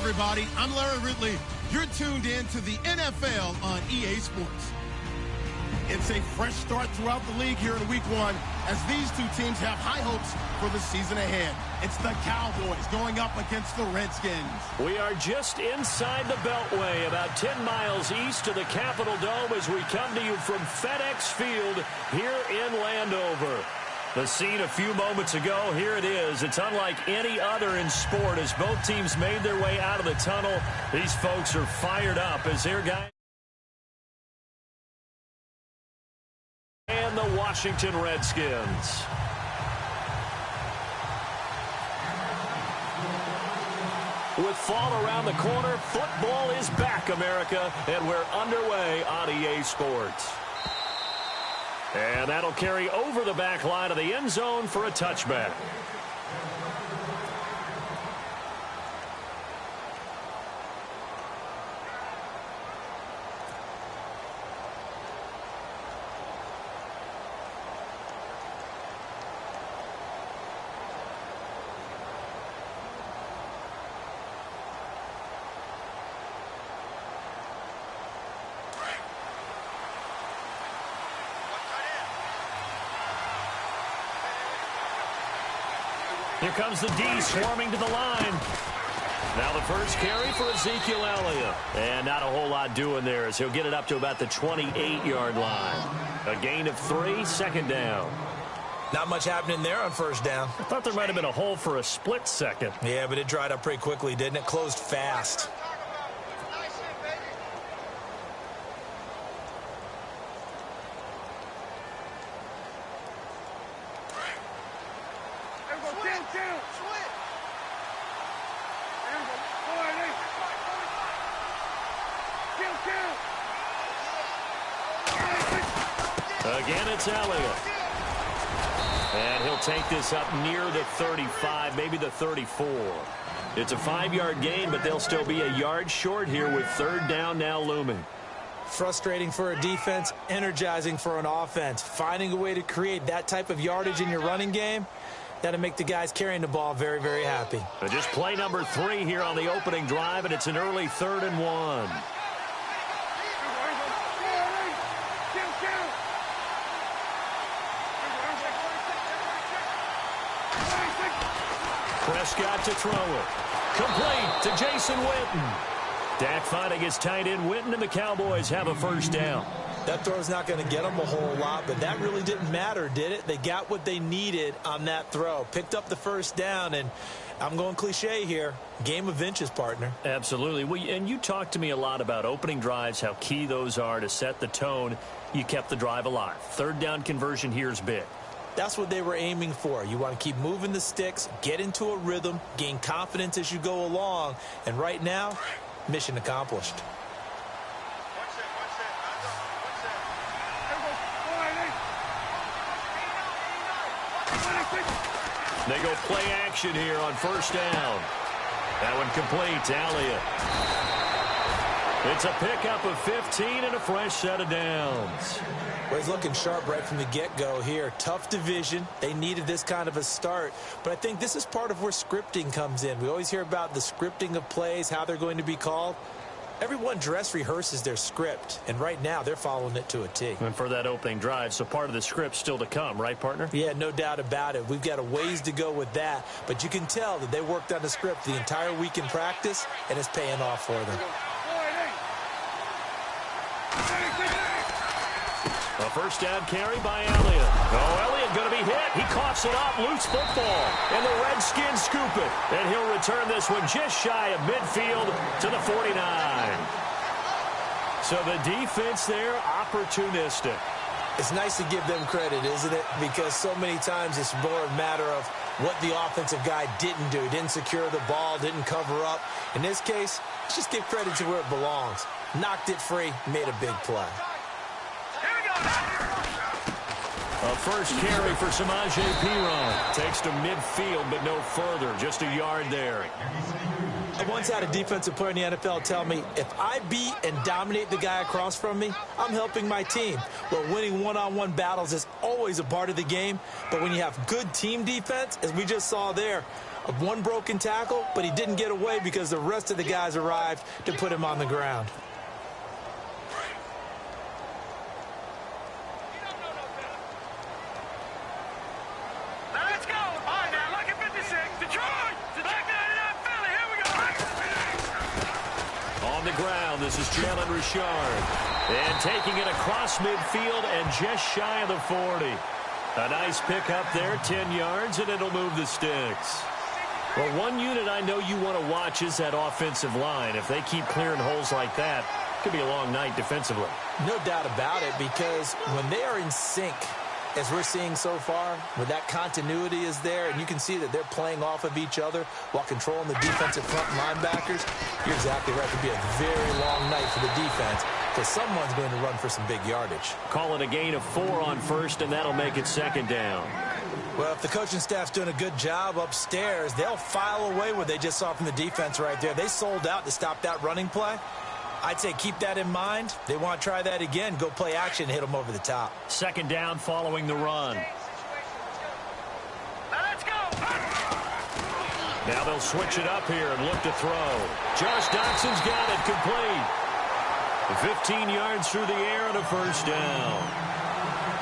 everybody. I'm Larry Ridley. You're tuned in to the NFL on EA Sports. It's a fresh start throughout the league here in week one as these two teams have high hopes for the season ahead. It's the Cowboys going up against the Redskins. We are just inside the Beltway, about 10 miles east of the Capitol Dome as we come to you from FedEx Field here in Landover. The scene a few moments ago, here it is. It's unlike any other in sport as both teams made their way out of the tunnel. These folks are fired up as their guys. And the Washington Redskins. With fall around the corner, football is back, America, and we're underway on EA Sports. And that'll carry over the back line of the end zone for a touchback. Here comes the D swarming to the line. Now the first carry for Ezekiel Elliott. And not a whole lot doing there as he'll get it up to about the 28-yard line. A gain of 3, second down. Not much happening there on first down. I thought there might have been a hole for a split second. Yeah, but it dried up pretty quickly, didn't it? Closed fast. Again, it's Elliott. And he'll take this up near the 35, maybe the 34. It's a 5-yard gain, but they'll still be a yard short here with third down now looming. Frustrating for a defense, energizing for an offense. Finding a way to create that type of yardage in your running game, that'll make the guys carrying the ball very, very happy. But just play number 3 here on the opening drive, and it's an early 3rd and 1. Prescott to throw it. Complete to Jason Witten. Dak finding his tight end Witten, and the Cowboys have a first down. That throw's not going to get them a whole lot, but that really didn't matter, did it? They got what they needed on that throw. Picked up the first down, and I'm going cliche here. Game of inches, partner. Absolutely. And you talked to me a lot about opening drives, how key those are to set the tone. You kept the drive alive. Third down conversion here is big. That's what they were aiming for. You want to keep moving the sticks, get into a rhythm, gain confidence as you go along. And right now, mission accomplished. They go play action here on first down. That one complete to Elliott. It's a pickup of 15 and a fresh set of downs. Well, he's looking sharp right from the get-go here. Tough division. They needed this kind of a start. But I think this is part of where scripting comes in. We always hear about the scripting of plays, how they're going to be called. Everyone dress rehearses their script, and right now they're following it to a T. And for that opening drive, so part of the script still to come, right, partner? Yeah, no doubt about it. We've got a ways to go with that, but you can tell that they worked on the script the entire week in practice, and it's paying off for them. A first down carry by Elliott. Oh, Elliott going to be hit. He coughs it up. Loose football. And the Redskins scoop it. And he'll return this one just shy of midfield to the 49. So the defense there, opportunistic. It's nice to give them credit, isn't it? Because so many times it's more a matter of what the offensive guy didn't do. Didn't secure the ball, didn't cover up. In this case, let's just give credit to where it belongs. Knocked it free, made a big play. A first carry for Samaje Perine. Takes to midfield, but no further. Just a yard there. I once had a defensive player in the NFL tell me, if I beat and dominate the guy across from me, I'm helping my team. Well, winning one-on-one battles is always a part of the game, but when you have good team defense, as we just saw there, of one broken tackle, but he didn't get away because the rest of the guys arrived to put him on the ground. This is Jalen Richard. And taking it across midfield and just shy of the 40. A nice pick up there, 10 yards, and it'll move the sticks. Well, one unit I know you want to watch is that offensive line. If they keep clearing holes like that, it could be a long night defensively. No doubt about it, because when they are in sync, as we're seeing so far, where that continuity is there, and you can see that they're playing off of each other while controlling the defensive front linebackers, you're exactly right. It could be a very long night for the defense because someone's going to run for some big yardage. Call it a gain of 4 on first, and that'll make it second down. Well, if the coaching staff's doing a good job upstairs, they'll file away what they just saw from the defense right there. They sold out to stop that running play. I'd say keep that in mind. They want to try that again. Go play action and hit them over the top. Second down following the run. Let's go. Now they'll switch it up here and look to throw. Josh Doxson's got it complete. 15 yards through the air and a first down.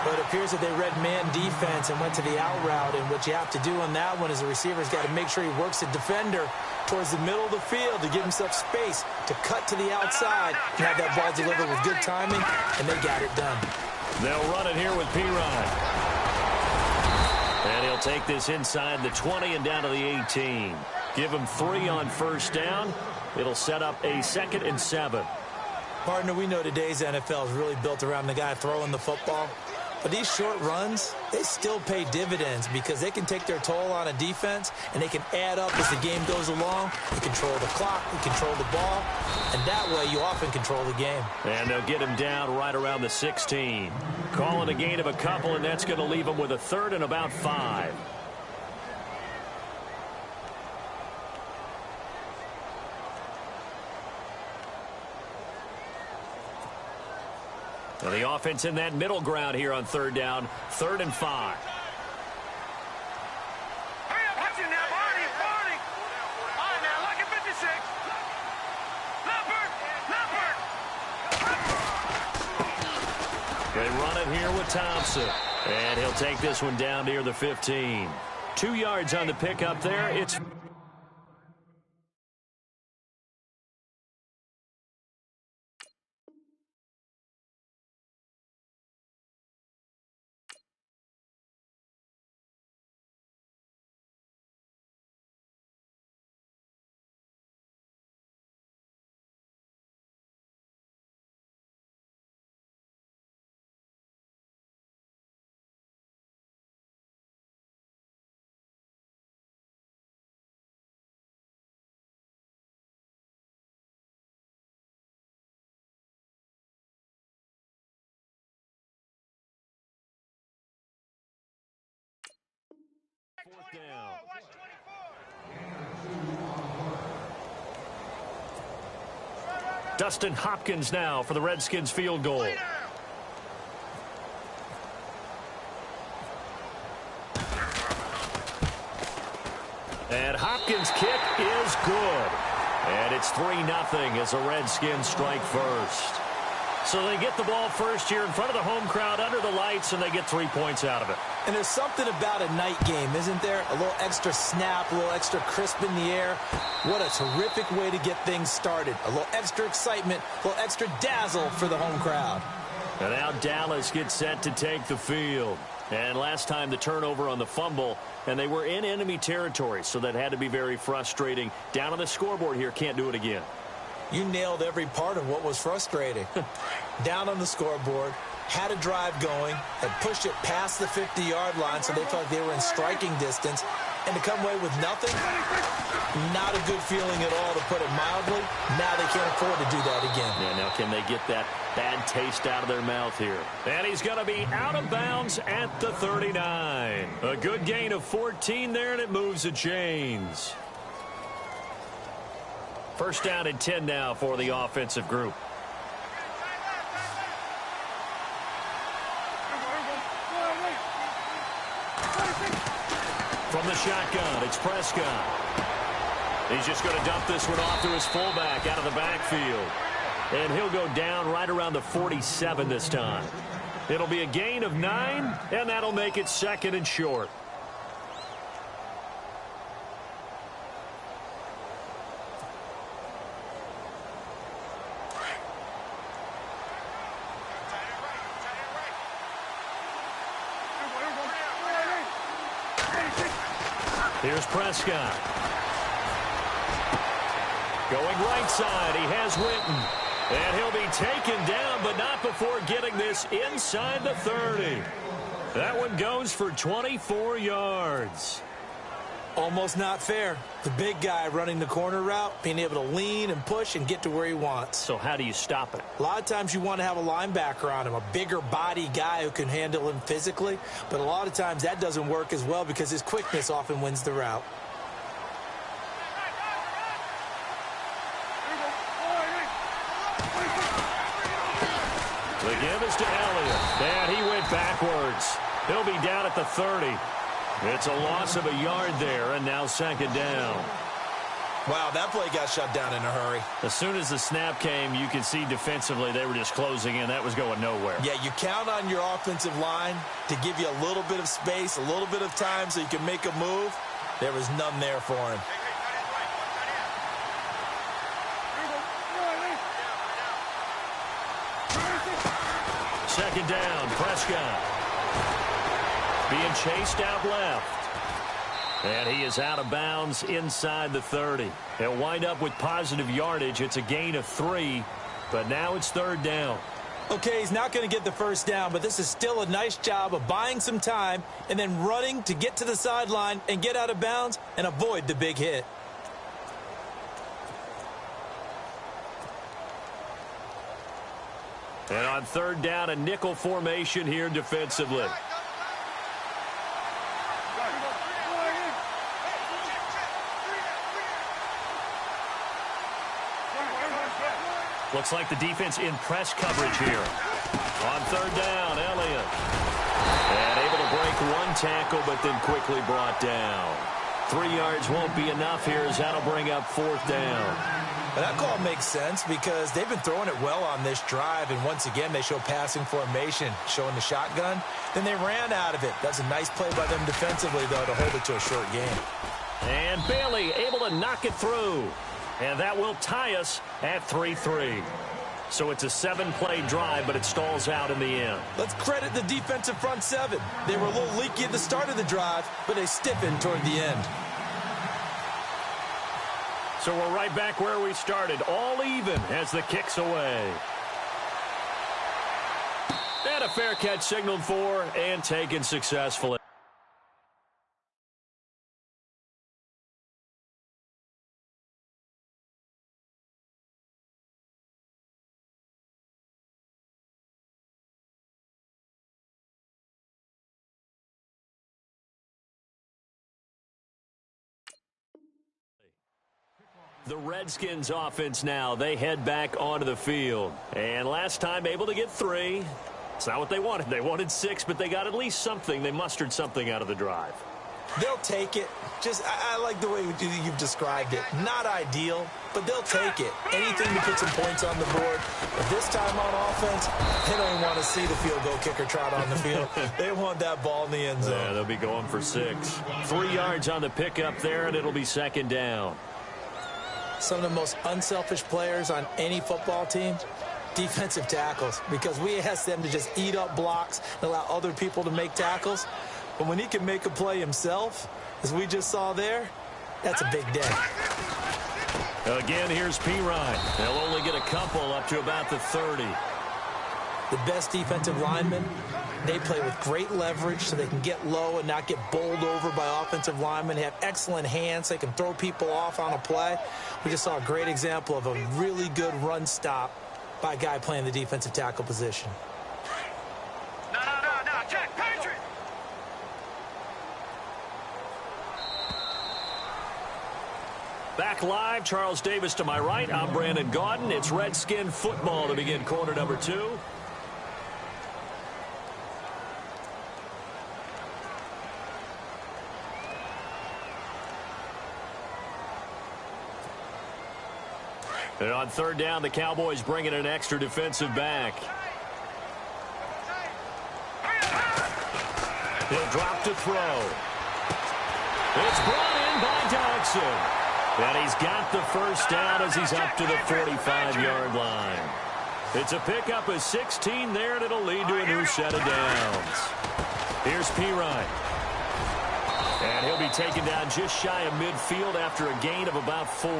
But it appears that they read man defense and went to the out route, and what you have to do on that one is the receiver's got to make sure he works the defender towards the middle of the field to give himself space to cut to the outside and have that ball delivered with good timing, and they got it done. They'll run it here with P-Rod. And he'll take this inside the 20 and down to the 18. Give him 3 on first down. It'll set up a 2nd and 7. Partner, we know today's NFL is really built around the guy throwing the football. But these short runs, they still pay dividends because they can take their toll on a defense and they can add up as the game goes along. They control the clock, they control the ball, and that way you often control the game. And they'll get him down right around the 16. Calling a gain of a couple, and that's going to leave him with a 3rd and about 5. Well, the offense in that middle ground here on 3rd down, 3rd and 5. Hurry up, Hudson now, Barney. All right, now, look at 56. Leopard. They run it here with Thompson. And he'll take this one down near the 15. 2 yards on the pickup there. It's... Fourth down. Dustin Hopkins now for the Redskins field goal. And Hopkins' kick is good. And it's 3-0 as the Redskins strike first. So they get the ball first here in front of the home crowd under the lights, and they get 3 points out of it. And there's something about a night game, isn't there? A little extra snap, a little extra crisp in the air. What a terrific way to get things started. A little extra excitement, a little extra dazzle for the home crowd. And now Dallas gets set to take the field. And last time the turnover on the fumble, and they were in enemy territory, so that had to be very frustrating. Down on the scoreboard here, can't do it again. You nailed every part of what was frustrating. Down on the scoreboard, had a drive going, had pushed it past the 50-yard line so they felt like they were in striking distance, and to come away with nothing, not a good feeling at all, to put it mildly. Now they can't afford to do that again. Yeah, now can they get that bad taste out of their mouth here? And he's going to be out of bounds at the 39. A good gain of 14 there, and it moves the chains. First down and 10 now for the offensive group. From the shotgun. It's Prescott. He's just going to dump this one off to his fullback out of the backfield. And he'll go down right around the 47 this time. It'll be a gain of 9, and that'll make it 2nd and short. Here's Prescott. Going right side, he has Witten. And he'll be taken down, but not before getting this inside the 30. That one goes for 24 yards. Almost not fair. The big guy running the corner route, being able to lean and push and get to where he wants. So how do you stop it? A lot of times you want to have a linebacker on him, a bigger body guy who can handle him physically. But a lot of times that doesn't work as well because his quickness often wins the route. The give is to Elliott. And he went backwards. He'll be down at the 30. It's a loss of a yard there, and now 2nd down. Wow, that play got shut down in a hurry. As soon as the snap came, you could see defensively they were just closing in. That was going nowhere. Yeah, you count on your offensive line to give you a little bit of space, a little bit of time so you can make a move. There was none there for him. Second down, Prescott. Being chased out left. And he is out of bounds inside the 30. He'll wind up with positive yardage. It's a gain of 3, but now it's 3rd down. Okay, he's not going to get the first down, but this is still a nice job of buying some time and then running to get to the sideline and get out of bounds and avoid the big hit. And on 3rd down, a nickel formation here defensively. Looks like the defense in press coverage here. On 3rd down, Elliott. And able to break one tackle, but then quickly brought down. 3 yards won't be enough here as that'll bring up 4th down. But that call makes sense because they've been throwing it well on this drive, and once again they show passing formation, showing the shotgun. Then they ran out of it. That's a nice play by them defensively, though, to hold it to a short game. And Bailey able to knock it through. And that will tie us at 3-3. So it's a 7-play drive, but it stalls out in the end. Let's credit the defensive front 7. They were a little leaky at the start of the drive, but they stiffened toward the end. So we're right back where we started, all even as the kick's away. And a fair catch signaled for and taken successfully. The Redskins offense now, they head back onto the field. And last time able to get 3. It's not what they wanted. They wanted 6, but they got at least something. They mustered something out of the drive. They'll take it. I like the way you've described it. Not ideal, but they'll take it. Anything to put some points on the board. But this time on offense, they don't even want to see the field goal kicker trot on the field. They want that ball in the end zone. Yeah, they'll be going for 6. 3 yards on the pickup there, and it'll be 2nd down. Some of the most unselfish players on any football team, defensive tackles, because we ask them to just eat up blocks and allow other people to make tackles. But when he can make a play himself, as we just saw there, that's a big day. Again, here's P-Ryan. They'll only get a couple up to about the 30. The best defensive linemen, they play with great leverage so they can get low and not get bowled over by offensive linemen. They have excellent hands. They can throw people off on a play. We just saw a great example of a really good run stop by a guy playing the defensive tackle position. No, Jack, Patriot! Back live, Charles Davis to my right. I'm Brandon Gaudin. It's Redskin football to begin quarter number 2. And on third down, the Cowboys bring in an extra defensive back. He'll drop to throw. It's brought in by Dodson. And he's got the first down as he's up to the 45-yard line. It's a pickup of 16 there, and it'll lead to a new set of downs. Here's Pirine. And he'll be taken down just shy of midfield after a gain of about 4.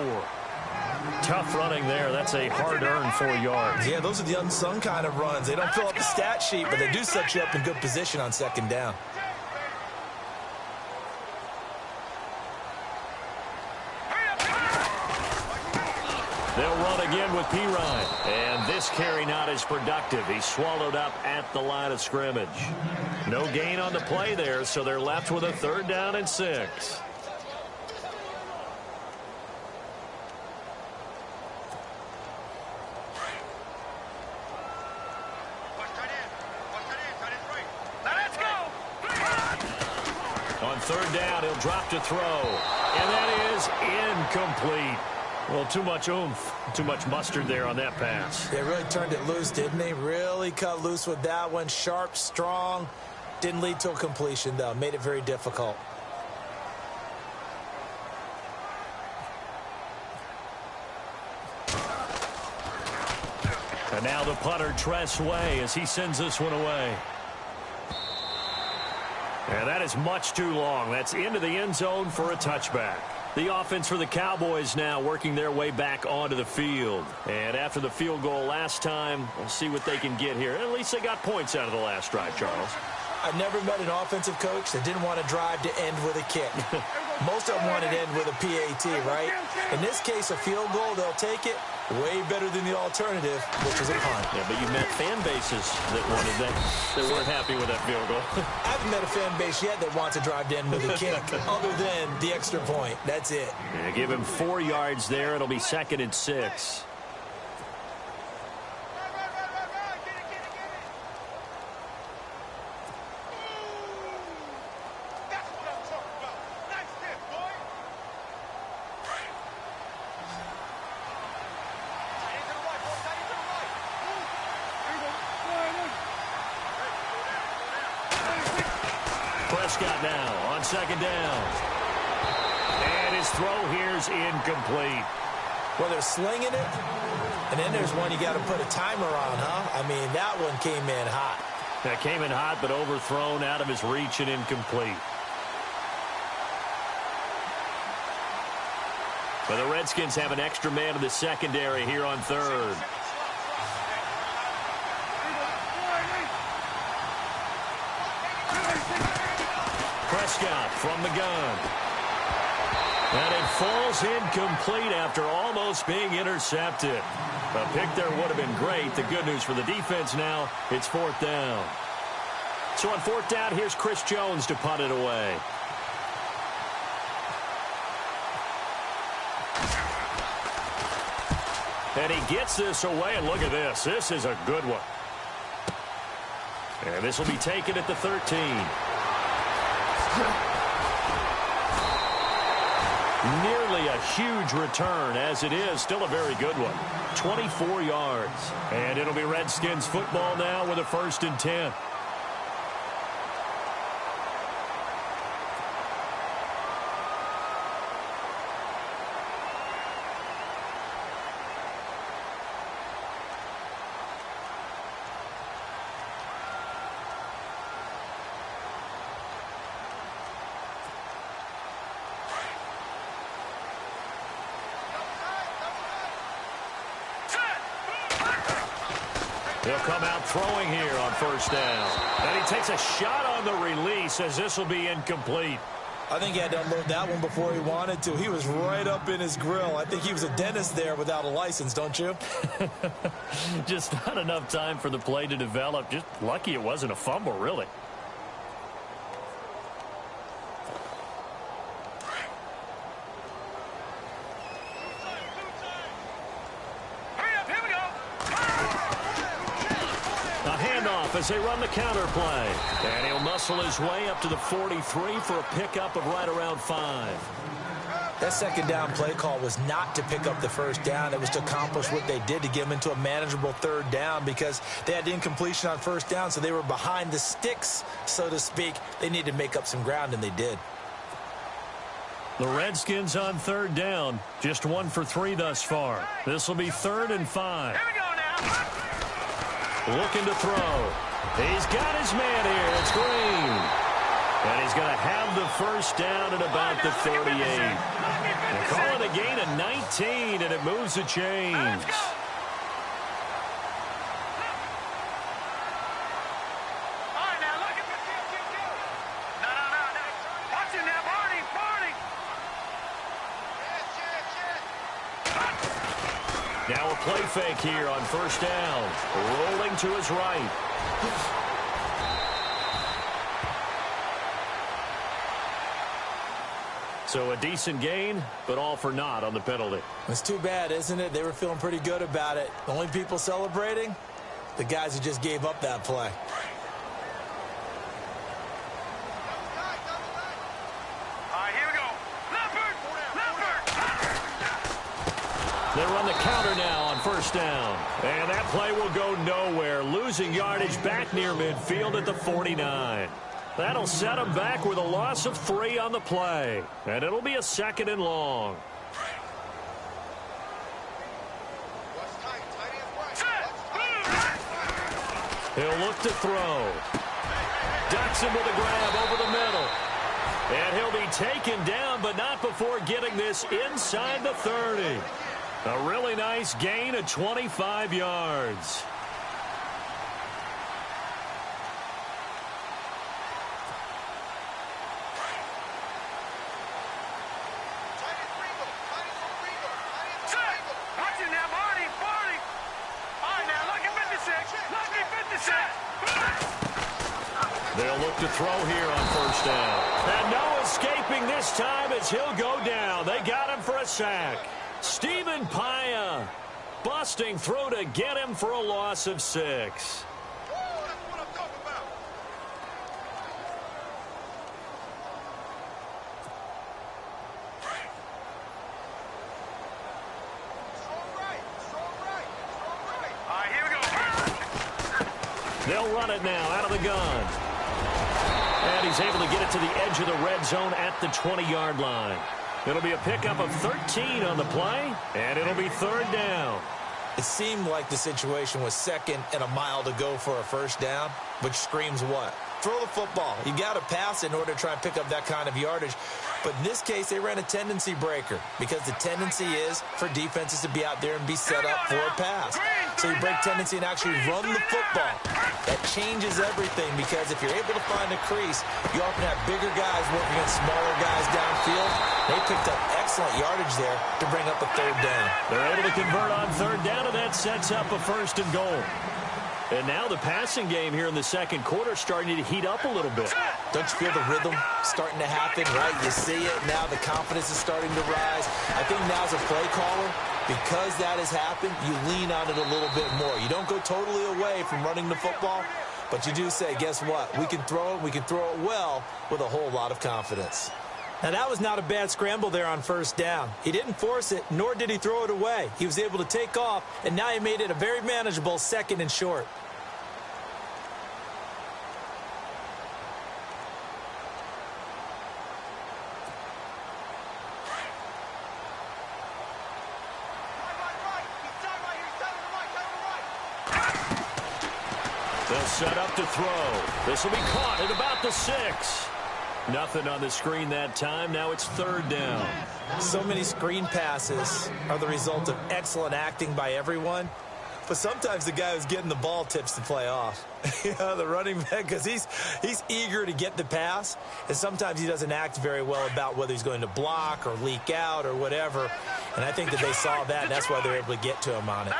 Tough running there. That's a hard-earned 4 yards. Yeah, those are the unsung kind of runs. They don't fill up the stat sheet, but they do set you up in good position on second down. They'll run again with Pirine. And this carry not as productive. He's swallowed up at the line of scrimmage. No gain on the play there, so they're left with a third down and 6. On third down, he'll drop to throw. And that is incomplete. Well, too much oomph, too much mustard there on that pass. They really turned it loose, didn't they? Really cut loose with that one. Sharp, strong. Didn't lead to a completion, though. Made it very difficult. And now the punter, Tress Way, as he sends this one away. And that is much too long. That's into the end zone for a touchback. The offense for the Cowboys now working their way back onto the field. And after the field goal last time, we'll see what they can get here. At least they got points out of the last drive, Charles. I've never met an offensive coach that didn't want to drive to end with a kick. Most of them want to end with a PAT, right? In this case, a field goal, they'll take it. Way better than the alternative, which is a punt. Yeah, but you met fan bases that wanted that. They weren't happy with that field goal. I haven't met a fan base yet that wants to drive to end with a kick, other than the extra point. That's it. Yeah, give him 4 yards there. It'll be 2nd and 6. Prescott now on 2nd down. And his throw here's incomplete. Well, they're slinging it, and then there's one you got to put a timer on, huh? I mean, that one came in hot. That came in hot, but overthrown out of his reach and incomplete. But the Redskins have an extra man in the secondary here on 3rd. Prescott from the gun. And it falls incomplete after almost being intercepted. A pick there would have been great. The good news for the defense now, it's 4th down. So on 4th down, here's Chris Jones to punt it away. And he gets this away, and look at this. This is a good one. And this will be taken at the 13. Nearly a huge return, as it is still a very good one. 24 yards. And it'll be Redskins football now with a 1st and 10. He'll come out throwing here on 1st down. And he takes a shot on the release as this will be incomplete. I think he had to unload that one before he wanted to. He was right up in his grill. I think he was a dentist there without a license, don't you? Just not enough time for the play to develop. Just lucky it wasn't a fumble, really. As they run the counter play. And he'll muscle his way up to the 43 for a pickup of right around 5. That second down play call was not to pick up the first down. It was to accomplish what they did, to get them into a manageable third down, because they had incompletion on first down, so they were behind the sticks, so to speak. They needed to make up some ground, and they did. The Redskins on third down. Just 1 for 3 thus far. This will be 3rd and 5. Here we go now. Looking to throw. He's got his man here. It's Green. And he's going to have the first down at about the 38. They're calling a gain of 19, and it moves the chains. All right, now look at No. Watch it now, Barney. Now a play fake here on first down. Rolling to his right. So a decent gain, but all for naught on the penalty. It's too bad, isn't it? They were feeling pretty good about it. The only people celebrating? The guys who just gave up that play. All right, here we go. They run the counter now on first down. And that play will go nowhere. Losing yardage back near midfield at the 49. That'll set them back with a loss of 3 on the play. And it'll be a 2nd and long. He'll look to throw. Ducks him with a grab over the middle. And he'll be taken down, but not before getting this inside the 30. A really nice gain of 25 yards. They'll look to throw here on first down. And no escaping this time as he'll go down. They got him for a sack. Stephen Paya busting through to get him for a loss of 6. They'll run it now out of the gun. And he's able to get it to the edge of the red zone at the 20-yard line. It'll be a pickup of 13 on the play, and it'll be 3rd down. It seemed like the situation was 2nd and a mile to go for a first down, which screams what? Throw the football. You got to pass in order to try and pick up that kind of yardage. But in this case, they ran a tendency breaker, because the tendency is for defenses to be out there and be set up for a pass. So you break tendency and actually run the football. That changes everything, because if you're able to find a crease, you often have bigger guys working against smaller guys downfield. They picked up excellent yardage there to bring up a 3rd down. They're able to convert on 3rd down, and that sets up a 1st and goal. And now the passing game here in the 2nd quarter starting to heat up a little bit. Don't you feel the rhythm starting to happen, right? You see it now. The confidence is starting to rise. I think now as a play caller, because that has happened, you lean on it a little bit more. You don't go totally away from running the football, but you do say, guess what? We can throw it. We can throw it well with a whole lot of confidence. Now, that was not a bad scramble there on first down. He didn't force it, nor did he throw it away. He was able to take off, and now he made it a very manageable 2nd and short. They'll set up to throw. This will be caught at about the 6. Nothing on the screen that time. Now it's 3rd down. So many screen passes are the result of excellent acting by everyone. But sometimes the guy who's getting the ball tips the play off. The running back, because he's eager to get the pass. And sometimes he doesn't act very well about whether he's going to block or leak out or whatever. And I think that they saw that, and that's why they're able to get to him on it.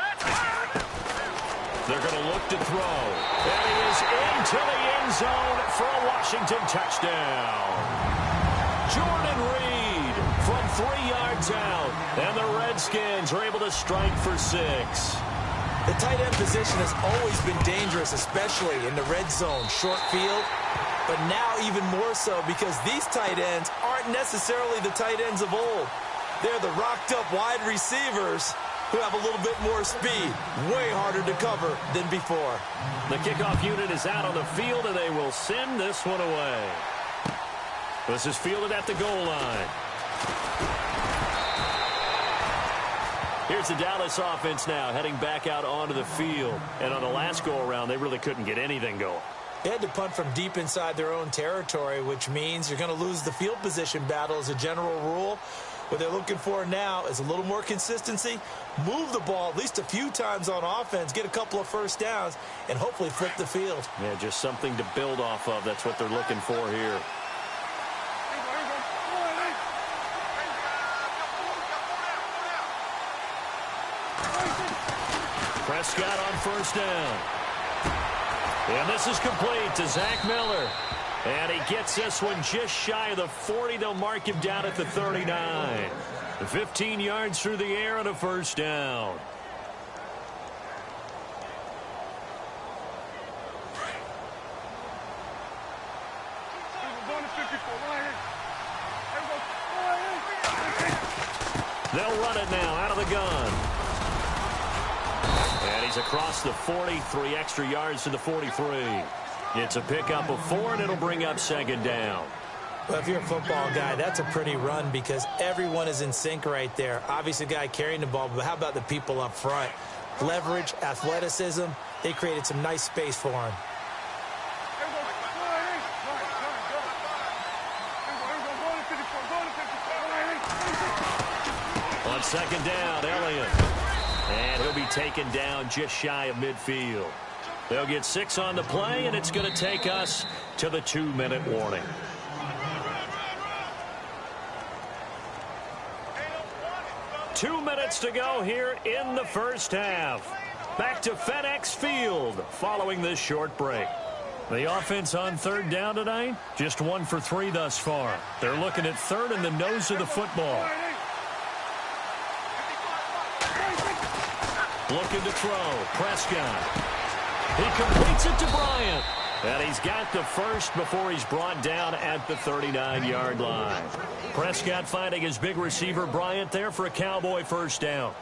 They're going to look to throw. And he is into the end zone for a Washington touchdown. Jordan Reed from 3 yards out. And the Redskins are able to strike for 6. The tight end position has always been dangerous, especially in the red zone, short field. But now even more so, because these tight ends aren't necessarily the tight ends of old. They're the rocked-up wide receivers who have a little bit more speed. Way harder to cover than before. The kickoff unit is out on the field, and they will send this one away. This is fielded at the goal line. Here's the Dallas offense now, heading back out onto the field. And on the last go-around, they really couldn't get anything going. They had to punt from deep inside their own territory, which means you're going to lose the field position battle as a general rule. What they're looking for now is a little more consistency, move the ball at least a few times on offense, get a couple of first downs, and hopefully flip the field. Yeah, just something to build off of. That's what they're looking for here. Prescott on first down. And this is complete to Zach Miller. And he gets this one just shy of the 40. They'll mark him down at the 39. 15 yards through the air and a first down. They'll run it now out of the gun. And he's across the 40, 3 extra yards to the 43. It's a pickup of 4, and it'll bring up second down. Well, if you're a football guy, that's a pretty run because everyone is in sync right there. Obviously, the guy carrying the ball, but how about the people up front? Leverage, athleticism, they created some nice space for him. On second down, Elliott. And he'll be taken down just shy of midfield. They'll get 6 on the play, and it's going to take us to the 2-minute warning. Two minutes to go here in the first half. Back to FedEx Field following this short break. The offense on third down tonight, just 1 for 3 thus far. They're looking at third in the nose of the football. Looking to throw. Prescott. He completes it to Bryant. And he's got the first before he's brought down at the 39-yard line. Prescott finding his big receiver Bryant there for a Cowboy first down.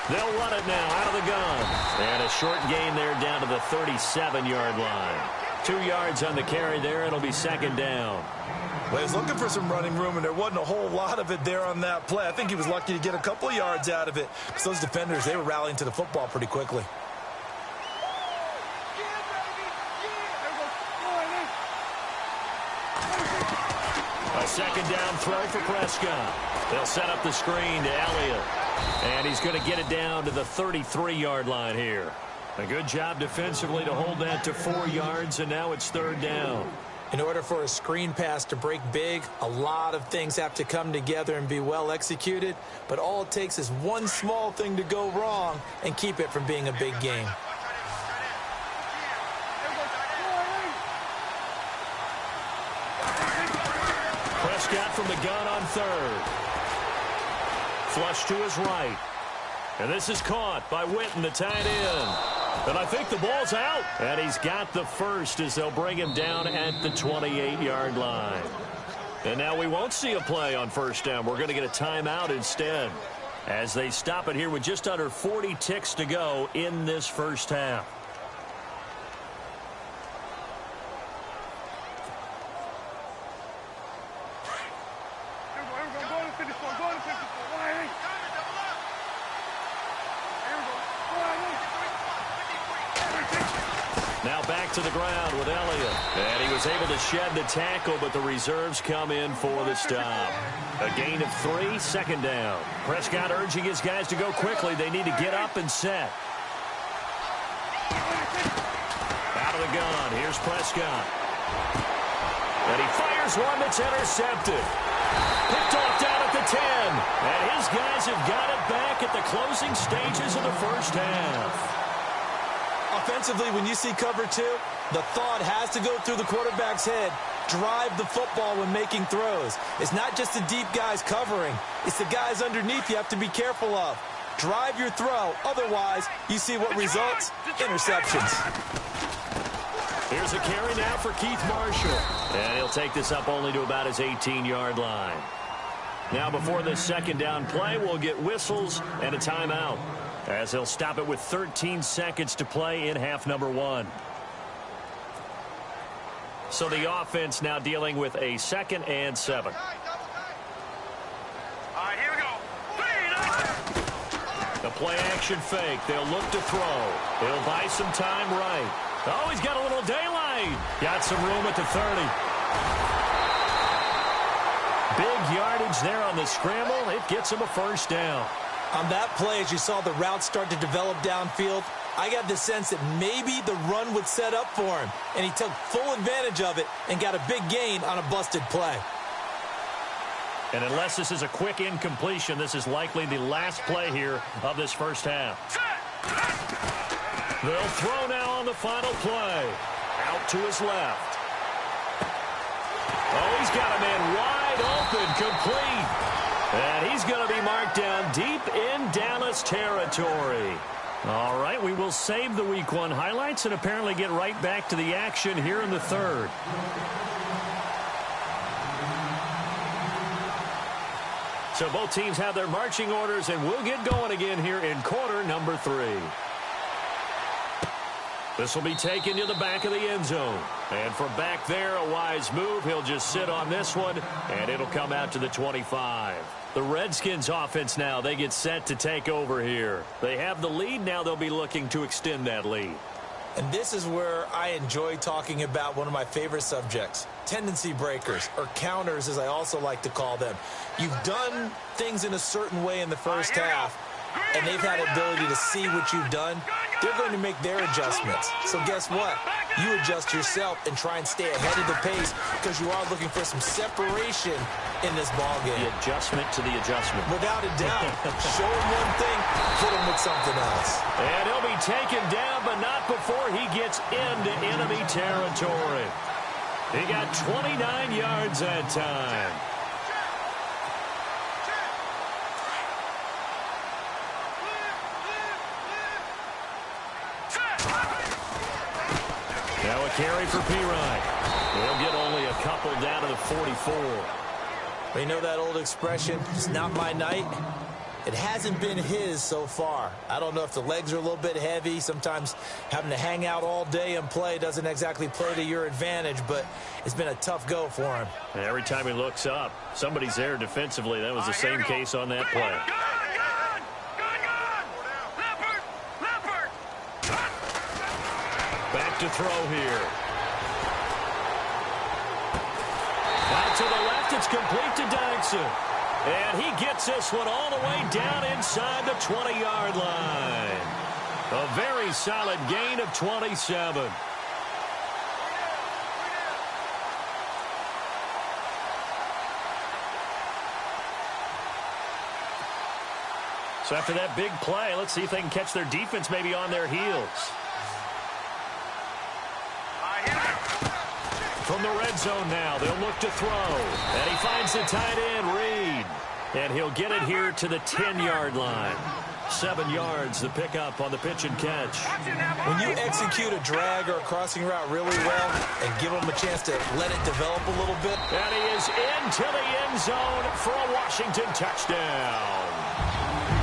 They'll run it now out of the gun. And a short gain there down to the 37-yard line. 2 yards on the carry there. It'll be second down. Well, he was looking for some running room, and there wasn't a whole lot of it there on that play. I think he was lucky to get a couple of yards out of it. Because those defenders, they were rallying to the football pretty quickly. A second down throw for Prescott. They'll set up the screen to Elliott. And he's going to get it down to the 33-yard line here. A good job defensively to hold that to 4 yards, and now it's third down. In order for a screen pass to break big, a lot of things have to come together and be well executed. But all it takes is one small thing to go wrong and keep it from being a big game. Prescott from the gun on third. Flush to his right. And this is caught by Witten, the tight end. And I think the ball's out. And he's got the first as they'll bring him down at the 28-yard line. And now we won't see a play on first down. We're going to get a timeout instead as they stop it here with just under 40 ticks to go in this first half. Now back to the ground with Elliott. And he was able to shed the tackle, but the reserves come in for the stop. A gain of 3, second down. Prescott urging his guys to go quickly. They need to get up and set. Out of the gun. Here's Prescott. And he fires one that's intercepted. Picked off down at the 10. And his guys have got it back at the closing stages of the first half. Offensively, when you see cover 2, the thought has to go through the quarterback's head. Drive the football when making throws. It's not just the deep guys covering. It's the guys underneath you have to be careful of. Drive your throw. Otherwise, you see what results? Interceptions. Here's a carry now for Keith Marshall. And he'll take this up only to about his 18-yard line. Now before this second down play, we'll get whistles and a timeout, as he'll stop it with 13 seconds to play in half number 1. So the offense now dealing with a 2nd and 7. All right, here we go. The play action fake. They'll look to throw. He'll buy some time right. Oh, he's got a little daylight. Got some room at the 30. Big yardage there on the scramble. It gets him a first down. On that play, as you saw the route start to develop downfield, I got the sense that maybe the run would set up for him, and he took full advantage of it and got a big gain on a busted play. And unless this is a quick incompletion, this is likely the last play here of this first half. They'll throw now on the final play. Out to his left. Oh, he's got a man wide open, complete. And he's going to be marked down deep in Dallas territory. All right, we will save the Week 1 highlights and apparently get right back to the action here in the third. So both teams have their marching orders, and we'll get going again here in quarter number 3. This will be taken to the back of the end zone. And from back there, a wise move. He'll just sit on this one, and it'll come out to the 25. The Redskins offense now, they get set to take over here. They have the lead. Now they'll be looking to extend that lead. And this is where I enjoy talking about one of my favorite subjects, tendency breakers, or counters as I also like to call them. You've done things in a certain way in the first half, and they've had ability to see what you've done. They're going to make their adjustments. So guess what? You adjust yourself and try and stay ahead of the pace because you are looking for some separation in this ballgame. The adjustment to the adjustment. Without a doubt. Show him one thing, hit him with something else. And he'll be taken down, but not before he gets into enemy territory. He got 29 yards that time. Now a carry for Pirine. He'll get only a couple down to the 44. You know that old expression, it's not my night? It hasn't been his so far. I don't know if the legs are a little bit heavy. Sometimes having to hang out all day and play doesn't exactly play to your advantage, but it's been a tough go for him. And every time he looks up, somebody's there defensively. That was the same case on that play. Back to throw here. Out to the left, it's complete to Dykson. And he gets this one all the way down inside the 20-yard line. A very solid gain of 27. So after that big play, let's see if they can catch their defense maybe on their heels. From the red zone now, they'll look to throw. And he finds the tight end, Reed. And he'll get it here to the 10-yard line. 7 yards, the pickup on the pitch and catch. When you execute a drag or a crossing route really well and give him a chance to let it develop a little bit. And he is into the end zone for a Washington touchdown.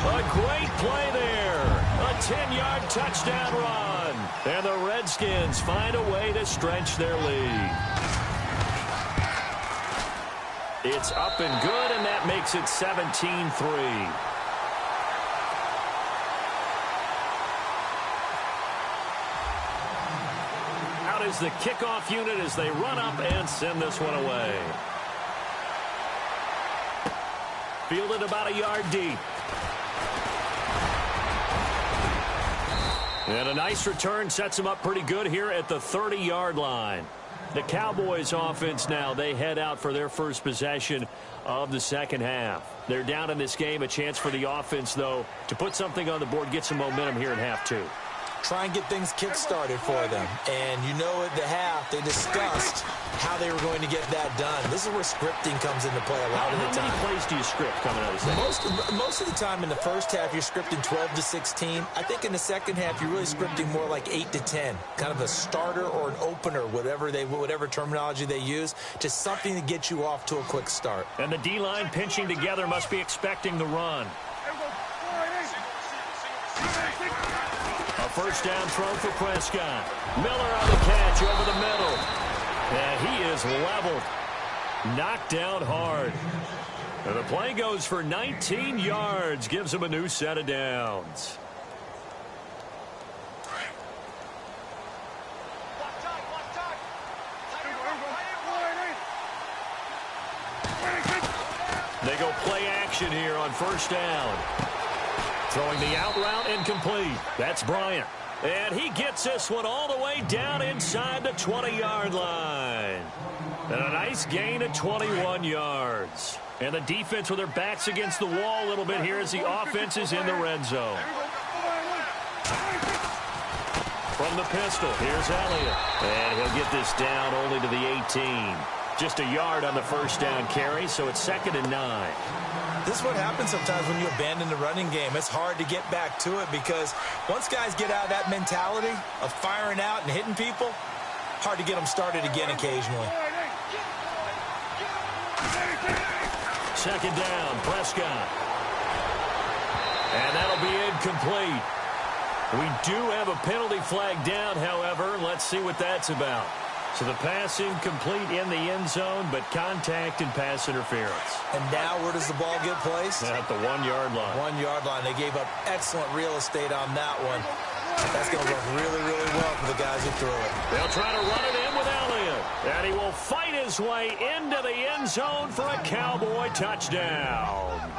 A great play there. A 10-yard touchdown run. And the Redskins find a way to stretch their lead. It's up and good, and that makes it 17-3. Out is the kickoff unit as they run up and send this one away. Fielded about a yard deep. And a nice return sets him up pretty good here at the 30-yard line. The Cowboys offense now, they head out for their first possession of the second half. They're down in this game. A chance for the offense, though, to put something on the board, get some momentum here in half two. Try and get things kick-started for them. And you know at the half, they discussed how they were going to get that done. This is where scripting comes into play a lot of the time. How many plays do you script coming out of the second? Most of the time in the first half, you're scripting 12 to 16. I think in the second half, you're really scripting more like 8 to 10. Kind of a starter or an opener, whatever terminology they use, just something to get you off to a quick start. And the D-line pinching together must be expecting the run. A first down throw for Prescott. Miller on the catch over the middle. And he is leveled. Knocked down hard. And the play goes for 19 yards. Gives him a new set of downs. They go play action here on first down. Throwing the out route incomplete. That's Bryant. And he gets this one all the way down inside the 20-yard line. And a nice gain of 21 yards. And the defense with their backs against the wall a little bit here as the offense is in the red zone. From the pistol, here's Elliott. And he'll get this down only to the 18. Just a yard on the first down carry, so it's 2nd and 9. This is what happens sometimes when you abandon the running game. It's hard to get back to it because once guys get out of that mentality of firing out and hitting people, hard to get them started again occasionally. Second down, Prescott. And that'll be incomplete. We do have a penalty flag down, however. Let's see what that's about. So the pass incomplete in the end zone, but contact and pass interference. And now where does the ball get placed? At the 1-yard line. 1-yard line. They gave up excellent real estate on that one. That's going to work really, really well for the guys who threw it. They'll try to run it in with Elliott. And he will fight his way into the end zone for a Cowboy touchdown.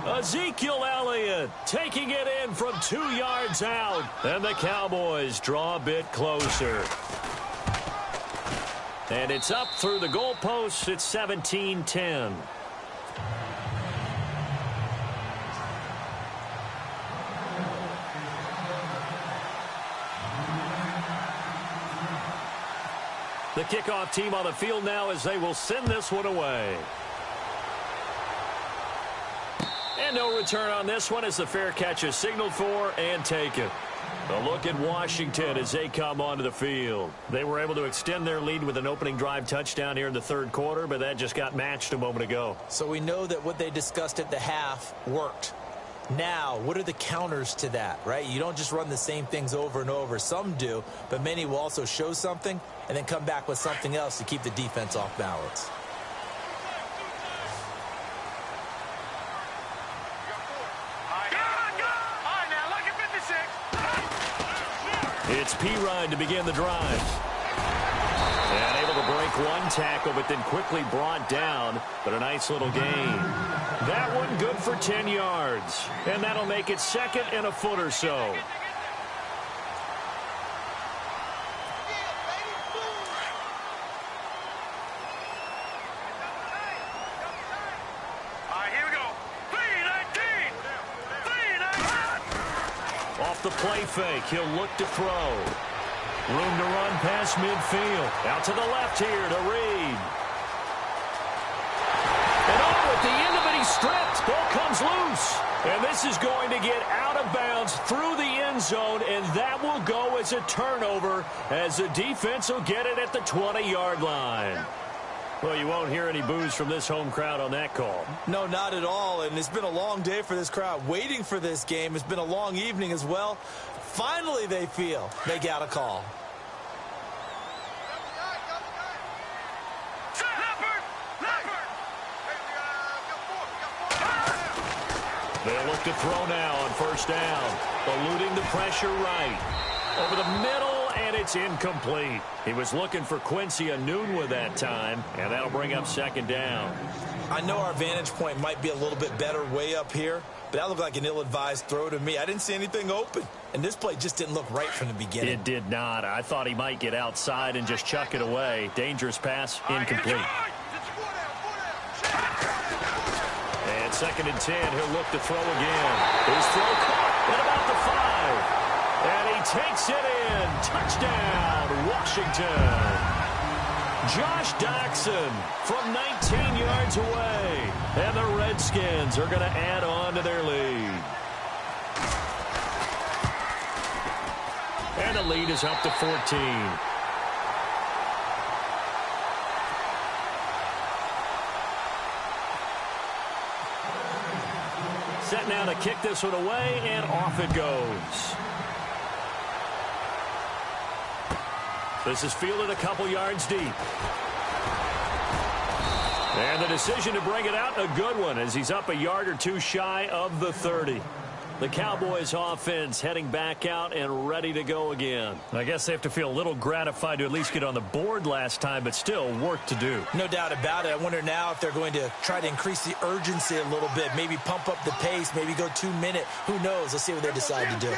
Ezekiel Elliott taking it in from 2 yards out. And the Cowboys draw a bit closer. And it's up through the goalposts. It's 17-10. The kickoff team on the field now as they will send this one away. And no return on this one as the fair catch is signaled for and taken. A look at Washington as they come onto the field. They were able to extend their lead with an opening drive touchdown here in the third quarter, but that just got matched a moment ago. So we know that what they discussed at the half worked. Now, what are the counters to that, right? You don't just run the same things over and over. Some do, but many will also show something and then come back with something else to keep the defense off balance. It's P-Ryan to begin the drive. And able to break one tackle, but then quickly brought down. But a nice little gain. That one good for 10 yards. And that'll make it 2nd and a foot or so. Off the play fake, he'll look to throw. Room to run past midfield. Out to the left here to Reed. And at the end of it, he's stripped. Ball comes loose. And this is going to get out of bounds through the end zone, and that will go as a turnover as the defense will get it at the 20-yard line. Well, you won't hear any boos from this home crowd on that call. No, not at all. And it's been a long day for this crowd waiting for this game. It's been a long evening as well. Finally, they feel they got a call. They'll look to throw now on first down. Eluding the pressure right. Over the middle, and it's incomplete. He was looking for Quincy Enunwa that time, and that'll bring up 2nd down. I know our vantage point might be a little bit better way up here, but that looked like an ill-advised throw to me. I didn't see anything open, and this play just didn't look right from the beginning. It did not. I thought he might get outside and just chuck it away. Dangerous pass, incomplete. And 2nd and 10, he'll look to throw again. His throw caught at about the 5. And he takes it in. Touchdown, Washington. Josh Doctson from 19 yards away. And the Redskins are going to add on to their lead. And the lead is up to 14. Set now to kick this one away, and off it goes. This is fielded a couple yards deep. And the decision to bring it out, a good one, as he's up a yard or two shy of the 30. The Cowboys offense heading back out and ready to go again. I guess they have to feel a little gratified to at least get on the board last time, but still work to do. No doubt about it. I wonder now if they're going to try to increase the urgency a little bit, maybe pump up the pace, maybe go 2 minute. Who knows? Let's see what they decide to do.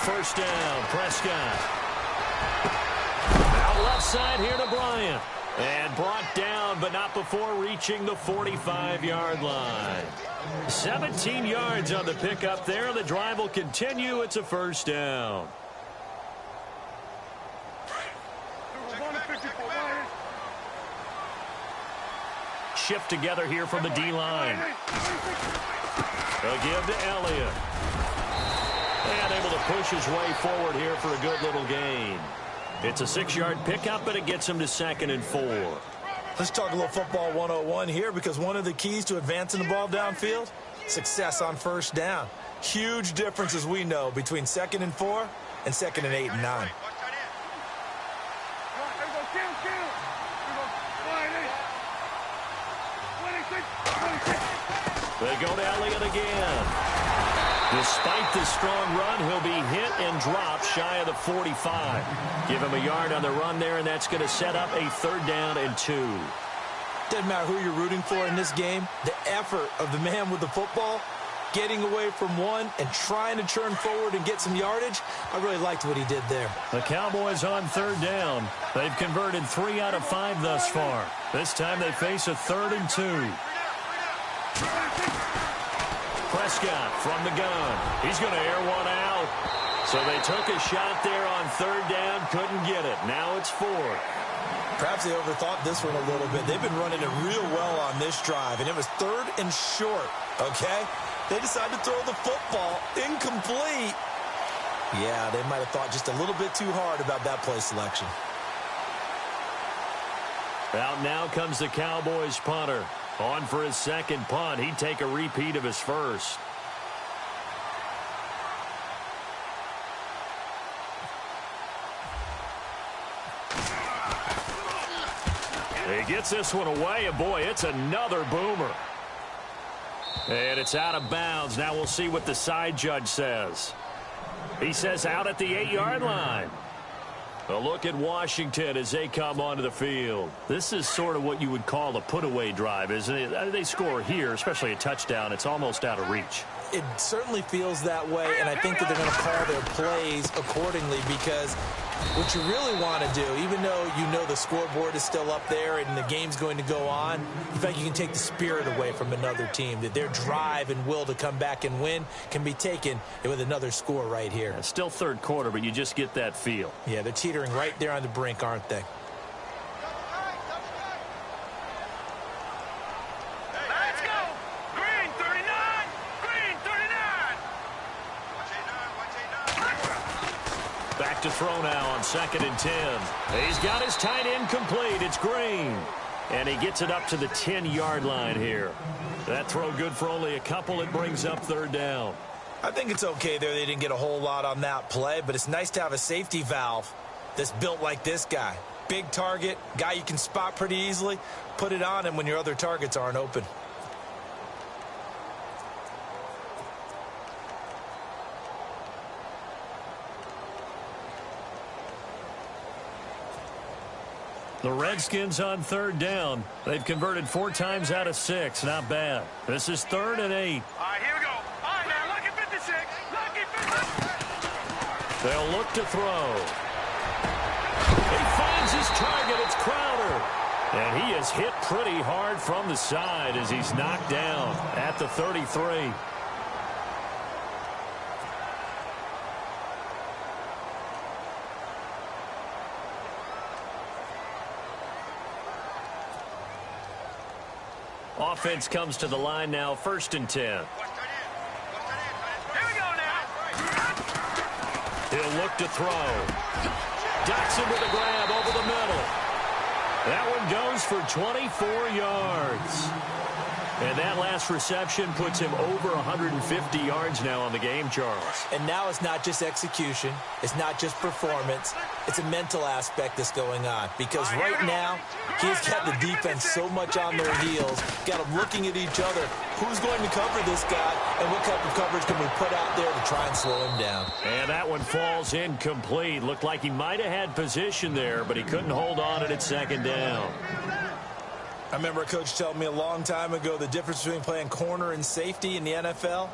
First down, Prescott. Now left side here to Bryant. And brought down, but not before reaching the 45-yard line. 17 yards on the pickup there. The drive will continue. It's a first down. Shift together here from the D-line. A give to Elliott. And able to push his way forward here for a good little gain. It's a 6-yard pickup, but it gets him to 2nd and 4. Let's talk a little football 101 here, because one of the keys to advancing the ball downfield, success on first down. Huge difference, as we know, between 2nd and 4 and 2nd and 8 and 9. They go to Elliott again. Despite the strong run, he'll be hit and dropped shy of the 45. Give him a yard on the run there, and that's going to set up a 3rd down and 2. Doesn't matter who you're rooting for in this game. The effort of the man with the football, getting away from one and trying to turn forward and get some yardage, I really liked what he did there. The Cowboys on 3rd down. They've converted 3 out of 5 thus far. This time they face a 3rd and 2. Prescott from the gun. He's going to air one out. So they took a shot there on 3rd down, couldn't get it. Now it's 4th. Perhaps they overthought this one a little bit. They've been running it real well on this drive, and it was 3rd and short, okay? They decided to throw the football incomplete. Yeah, they might have thought just a little bit too hard about that play selection. Out now comes the Cowboys punter. On for his 2nd punt. He'd take a repeat of his first. He gets this one away, and boy, it's another boomer. And it's out of bounds. Now we'll see what the side judge says. He says out at the 8-yard line. A look at Washington as they come onto the field. This is sort of what you would call a put-away drive, isn't it? They score here, especially a touchdown. It's almost out of reach. It certainly feels that way, and I think that they're going to call their plays accordingly, because what you really want to do, even though you know the scoreboard is still up there and the game's going to go on, in fact, you can take the spirit away from another team, that their drive and will to come back and win can be taken with another score right here. It's still 3rd quarter, but you just get that feel. Yeah, they're teetering right there on the brink, aren't they? Let's go! Green 39! Green 39! Back to throw now on 2nd and 10. He's got his tight end complete. It's Green. And he gets it up to the 10-yard line here. That throw good for only a couple. It brings up 3rd down. I think it's okay there. They didn't get a whole lot on that play, but it's nice to have a safety valve that's built like this guy. Big target, guy you can spot pretty easily. Put it on him when your other targets aren't open. The Redskins on third down. They've converted 4 times out of 6. Not bad. This is 3rd and 8. All right, here we go. All right, now, lucky 56. Lucky 56. They'll look to throw. He finds his target. It's Crowder. And he is hit pretty hard from the side as he's knocked down at the 33. Offense comes to the line now, 1st and 10. Here we go now. He'll look to throw. Dotson with a grab over the middle. That one goes for 24 yards. And that last reception puts him over 150 yards now on the game, Charles. And now it's not just execution. It's not just performance. It's a mental aspect that's going on. Because right now, he's got the defense so much on their heels. Got them looking at each other. Who's going to cover this guy? And what type of coverage can we put out there to try and slow him down? And that one falls incomplete. Looked like he might have had position there, but he couldn't hold on at 2nd down. I remember a coach telling me a long time ago the difference between playing corner and safety in the NFL.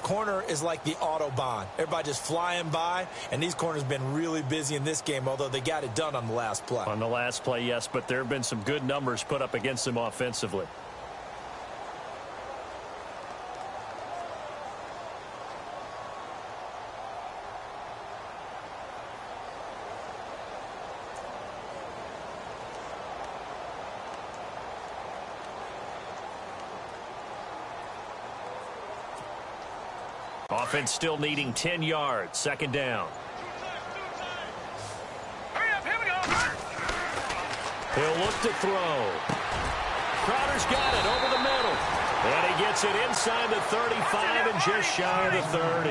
Corner is like the Autobahn. Everybody just flying by, and these corners have been really busy in this game, although they got it done on the last play. On the last play, yes, but there have been some good numbers put up against them offensively. Offense still needing 10 yards. 2nd down. Hurry up, here we go. He'll look to throw. Crowder's got it over the middle. And he gets it inside the 35 and just shy of the 30.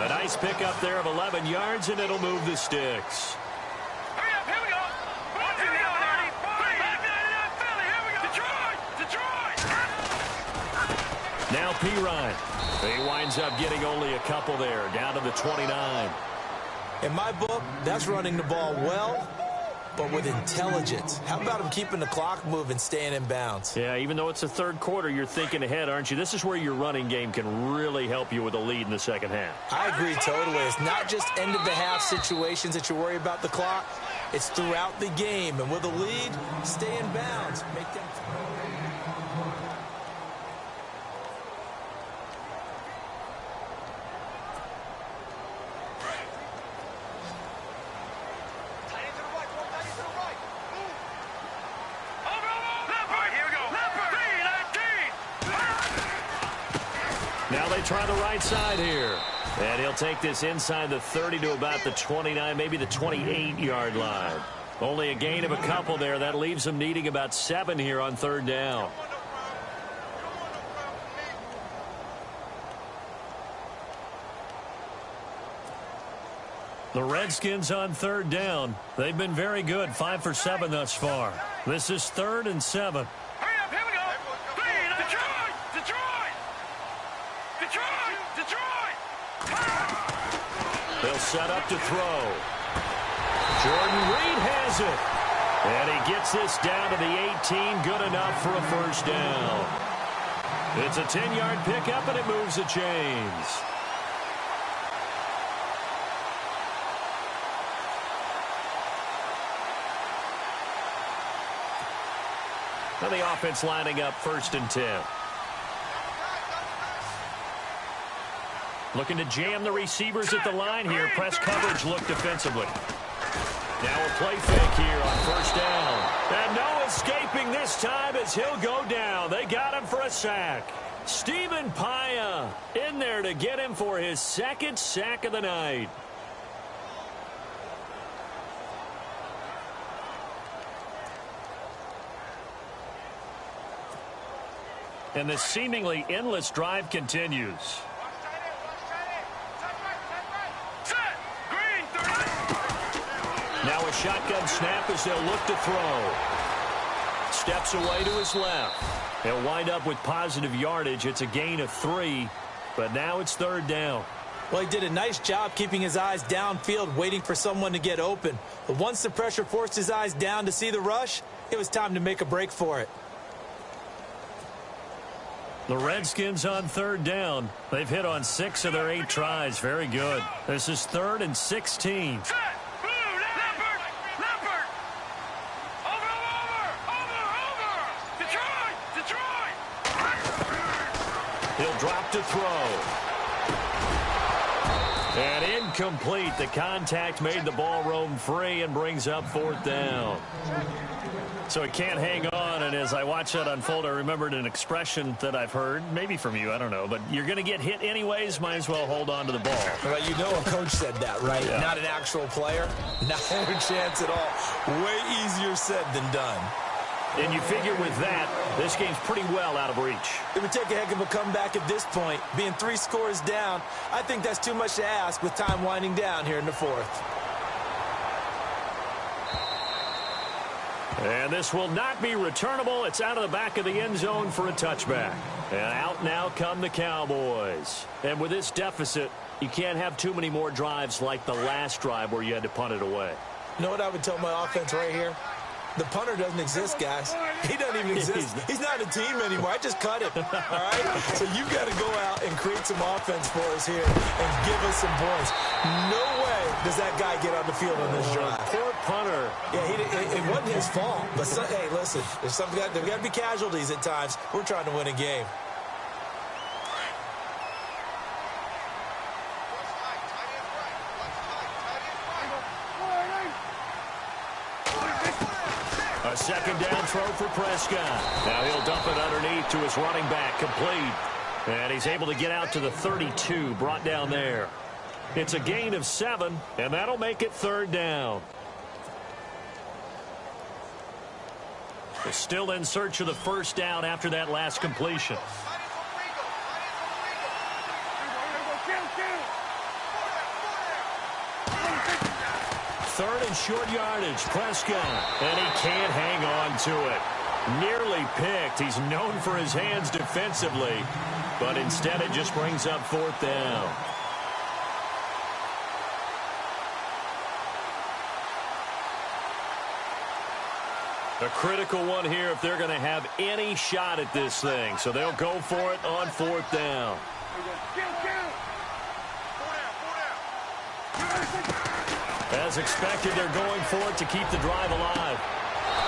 A nice pickup there of 11 yards, and it'll move the sticks. Hurry up, here we go. Here we go, Marty. Philly, here we go. Detroit. Now Pirine. He winds up getting only a couple there, down to the 29. In my book, that's running the ball well, but with intelligence. How about him keeping the clock moving, staying in bounds? Yeah, even though it's the 3rd quarter, you're thinking ahead, aren't you? This is where your running game can really help you with a lead in the 2nd half. I agree totally. It's not just end-of-the-half situations that you worry about the clock. It's throughout the game. And with a lead, stay in bounds. Make them... Now they try the right side here. And he'll take this inside the 30 to about the 29, maybe the 28-yard line. Only a gain of a couple there. That leaves them needing about 7 here on 3rd down. The Redskins on 3rd down. They've been very good, 5 for 7 thus far. This is 3rd and 7. Hurry up, here we go. Detroit. They'll set up to throw. Jordan Reed has it. And he gets this down to the 18. Good enough for a 1st down. It's a 10-yard pickup, and it moves the chains. Now the offense lining up 1st and 10. Looking to jam the receivers at the line here. Press coverage look defensively. Now a play fake here on 1st down. And no escaping this time as he'll go down. They got him for a sack. Stephen Paya in there to get him for his 2nd sack of the night. And the seemingly endless drive continues. Now a shotgun snap as they'll look to throw. Steps away to his left. He'll wind up with positive yardage. It's a gain of 3, but now it's 3rd down. Well, he did a nice job keeping his eyes downfield, waiting for someone to get open. But once the pressure forced his eyes down to see the rush, it was time to make a break for it. The Redskins on third down. They've hit on 6 of their 8 tries. Very good. This is 3rd and 16. Set. Blue, Leopard. Leopard. Over. Detroit. He'll drop to throw. And incomplete. The contact made the ball roam free and brings up 4th down. So it can't hang on, and as I watch that unfold, I remembered an expression that I've heard, maybe from you, I don't know, but you're going to get hit anyways, might as well hold on to the ball. Well, you know a coach said that, right? Yeah. Not an actual player. Not a chance at all. Way easier said than done. And you figure with that, this game's pretty well out of reach. It would take a heck of a comeback at this point. Being 3 scores down, I think that's too much to ask with time winding down here in the 4th. And this will not be returnable. It's out of the back of the end zone for a touchback. And out now come the Cowboys. And with this deficit, you can't have too many more drives like the last drive where you had to punt it away. You know what I would tell my offense right here? The punter doesn't exist, guys. He doesn't even exist. He's not a team anymore. I just cut him, all right? So you've got to go out and create some offense for us here and give us some points. No way does that guy get on the field on this drive. Poor punter. Yeah, it wasn't his fault. But, hey, listen, there's got to be casualties at times. We're trying to win a game. A 2nd down throw for Prescott. Now he'll dump it underneath to his running back, complete. And he's able to get out to the 32, brought down there. It's a gain of 7, and that'll make it 3rd down. They're still in search of the 1st down after that last completion. Third and short yardage, Prescott, and he can't hang on to it. Nearly picked. He's known for his hands defensively, but instead it just brings up 4th down. A critical one here if they're going to have any shot at this thing, so they'll go for it on 4th down. As expected, they're going for it to keep the drive alive.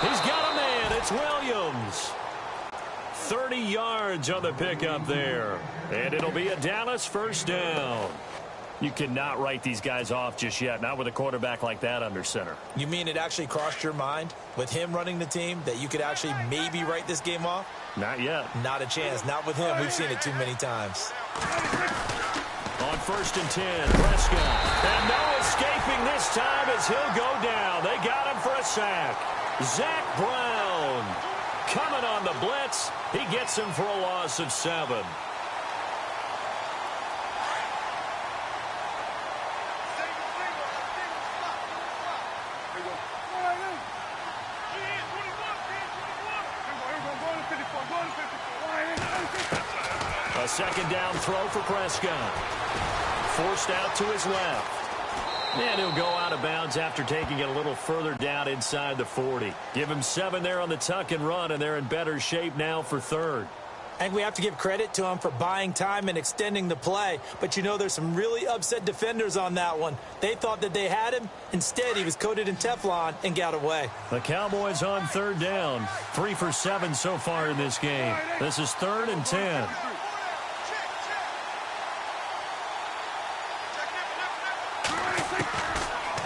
He's got a man. It's Williams. 30 yards on the pickup there. And it'll be a Dallas 1st down. You cannot write these guys off just yet, not with a quarterback like that under center. You mean it actually crossed your mind with him running the team that you could actually maybe write this game off? Not yet. Not a chance. Not with him. We've seen it too many times. On 1st and 10, Prescott. And no escaping this time as he'll go down. They got him for a sack. Zach Brown coming on the blitz. He gets him for a loss of 7. A 2nd down throw for Prescott. Forced out to his left. And he'll go out of bounds after taking it a little further down inside the 40. Give him 7 there on the tuck and run, and they're in better shape now for 3rd. I think we have to give credit to him for buying time and extending the play. But, you know, there's some really upset defenders on that one. They thought that they had him. Instead, he was coated in Teflon and got away. The Cowboys on 3rd down. 3 for 7 so far in this game. This is 3rd and 10.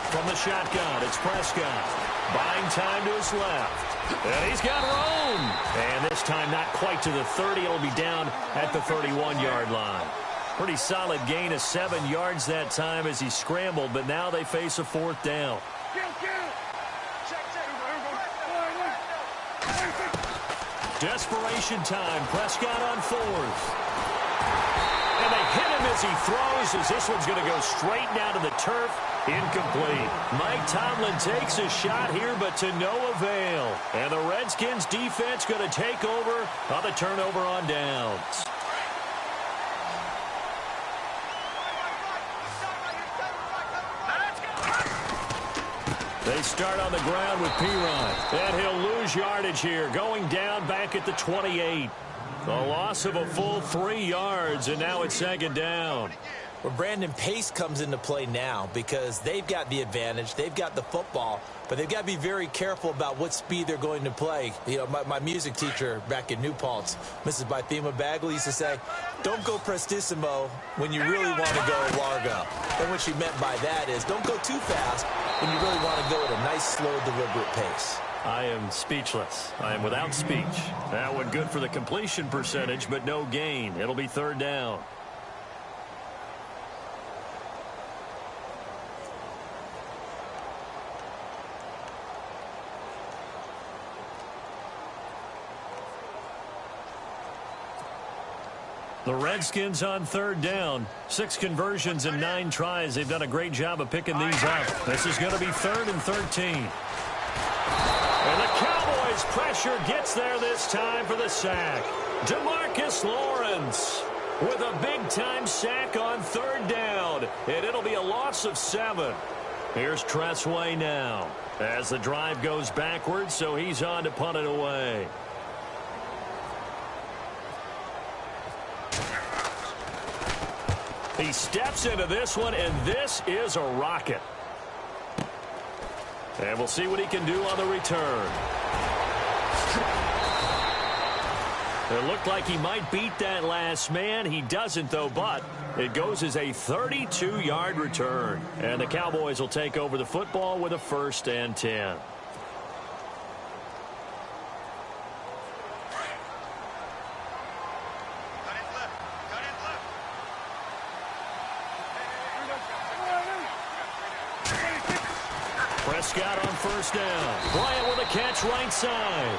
From the shotgun, it's Prescott. Buying time to his left. And he's got room. And this time not quite to the 30. It'll be down at the 31-yard line. Pretty solid gain of 7 yards that time as he scrambled, but now they face a 4th down. Desperation time. Prescott on 4th. And they hit him as he throws, as this one's going to go straight down to the turf. Incomplete. Mike Tomlin takes a shot here, but to no avail. And the Redskins defense going to take over on the turnover on downs. They start on the ground with Pirine. And he'll lose yardage here, going down back at the 28. A loss of a full 3 yards, and now it's 2nd down. Well, Brandon, pace comes into play now because they've got the advantage. They've got the football, but they've got to be very careful about what speed they're going to play. You know, my music teacher back in New Paltz, Mrs. Bythema Bagley, used to say, don't go prestissimo when you really want to go largo. And what she meant by that is don't go too fast when you really want to go at a nice, slow, deliberate pace. I am speechless. I am without speech. That one good for the completion percentage, but no gain. It'll be 3rd down. The Redskins on 3rd down. 6 conversions and 9 tries. They've done a great job of picking these up. This is going to be 3rd and 13. And the Cowboys' pressure gets there this time for the sack. DeMarcus Lawrence with a big-time sack on 3rd down. And it'll be a loss of 7. Here's Tressway now as the drive goes backwards, so he's on to punt it away. He steps into this one, and this is a rocket. And we'll see what he can do on the return. It looked like he might beat that last man. He doesn't, though, but it goes as a 32-yard return. And the Cowboys will take over the football with a 1st and 10. Prescott on 1st down. Bryant with a catch right side.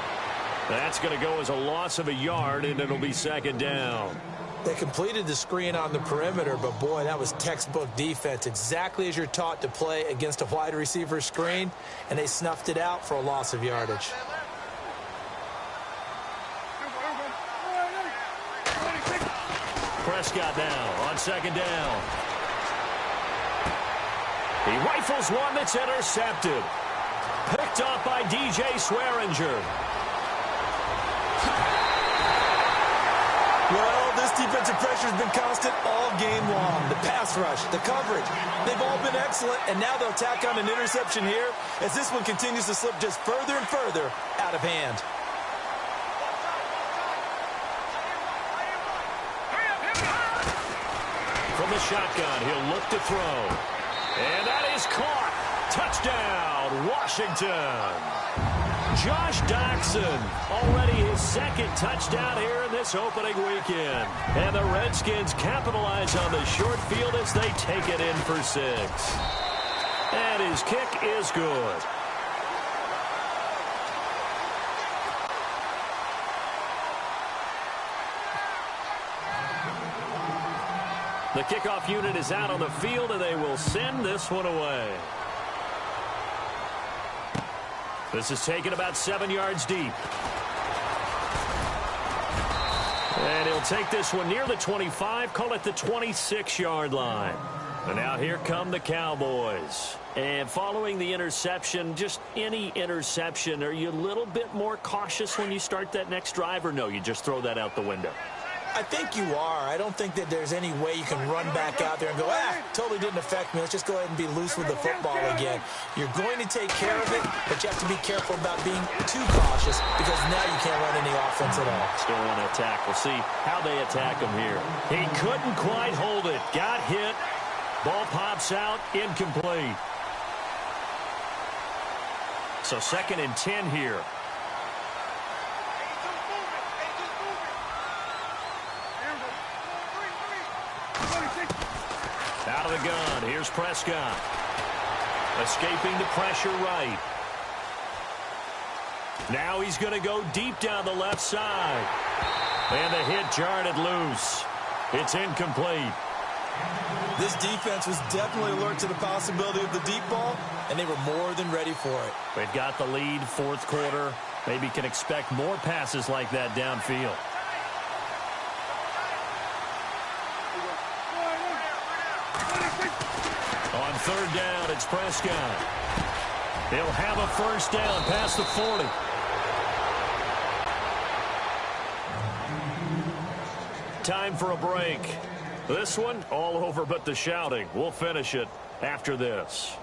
That's going to go as a loss of a yard, and it'll be 2nd down. They completed the screen on the perimeter, but, boy, that was textbook defense. Exactly as you're taught to play against a wide receiver screen, and they snuffed it out for a loss of yardage. Prescott now on 2nd down. He rifles one that's intercepted. Picked off by DJ Swearinger. Well, this defensive pressure has been constant all game long. The pass rush, the coverage, they've all been excellent, and now they'll tack on an interception here as this one continues to slip just further and further out of hand. From the shotgun, he'll look to throw. And that is caught. Touchdown, Washington. Josh Doxson, already his 2nd touchdown here in this opening weekend. And the Redskins capitalize on the short field as they take it in for 6. And his kick is good. The kickoff unit is out on the field, and they will send this one away. This is taken about 7 yards deep. And he'll take this one near the 25, call it the 26-yard line. And now here come the Cowboys. And following the interception, just any interception, are you a little bit more cautious when you start that next drive, or no, you just throw that out the window? I think you are. I don't think that there's any way you can run back out there and go, totally didn't affect me. Let's just go ahead and be loose with the football again. You're going to take care of it, but you have to be careful about being too cautious because now you can't run any offense at all. Still want to attack. We'll see how they attack him here. He couldn't quite hold it. Got hit. Ball pops out. Incomplete. So 2nd and 10 here. Out of the gun, here's Prescott. Escaping the pressure right. Now he's going to go deep down the left side. And the hit jarred it loose. It's incomplete. This defense was definitely alert to the possibility of the deep ball, and they were more than ready for it. They've got the lead, 4th quarter. Maybe can expect more passes like that downfield. On 3rd down, it's Prescott. He'll have a first down past the 40. Time for a break. This one, all over but the shouting. We'll finish it after this.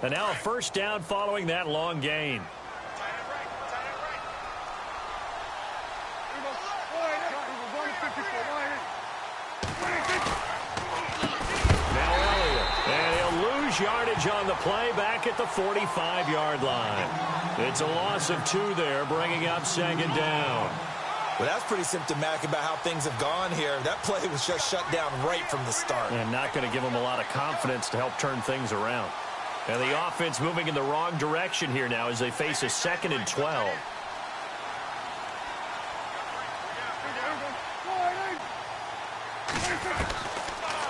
And now a first down following that long gain. Now Elliott. And he'll lose yardage on the play back at the 45-yard line. It's a loss of 2 there, bringing up second down. Well, that's pretty symptomatic about how things have gone here. That play was just shut down right from the start. And not going to give them a lot of confidence to help turn things around. And the offense moving in the wrong direction here now as they face a 2nd and 12.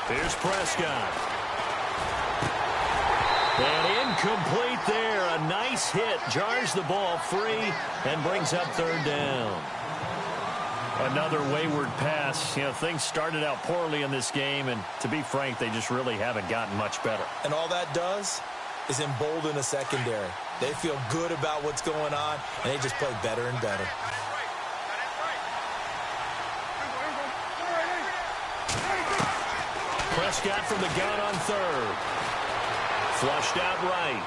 Here's Prescott. And incomplete there. A nice hit. Jars the ball free and brings up 3rd down. Another wayward pass. You know, things started out poorly in this game, and to be frank, they just really haven't gotten much better. And all that does is embolden a secondary. They feel good about what's going on, and they just play better and better. Prescott from the gun on 3rd. Flushed out right.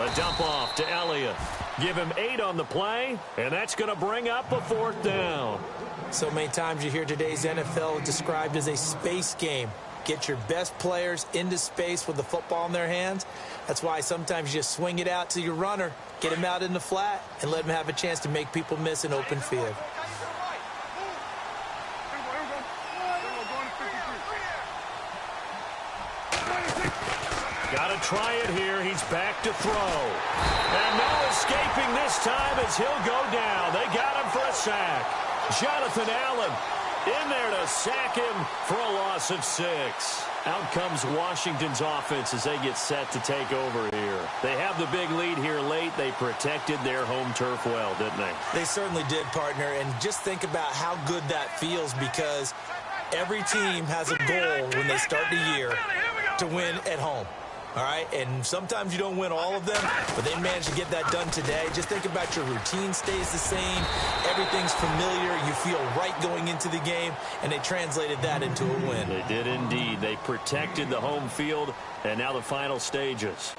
A dump off to Elliott. Give him 8 on the play, and that's going to bring up a 4th down. So many times you hear today's NFL described as a space game. Get your best players into space with the football in their hands. That's why sometimes you just swing it out to your runner, get him out in the flat, and let him have a chance to make people miss an open field. Got to try it here. He's back to throw. And no escaping this time as he'll go down. They got him for a sack. Jonathan Allen in there to sack him for a loss of 6. Out comes Washington's offense as they get set to take over here. They have the big lead here late. They protected their home turf well, didn't they? They certainly did, partner. And just think about how good that feels, because every team has a goal when they start the year to win at home. All right, and sometimes you don't win all of them, but they managed to get that done today. Just think about your routine stays the same. Everything's familiar. You feel right going into the game, and they translated that into a win. They did indeed. They protected the home field, and now the final stages.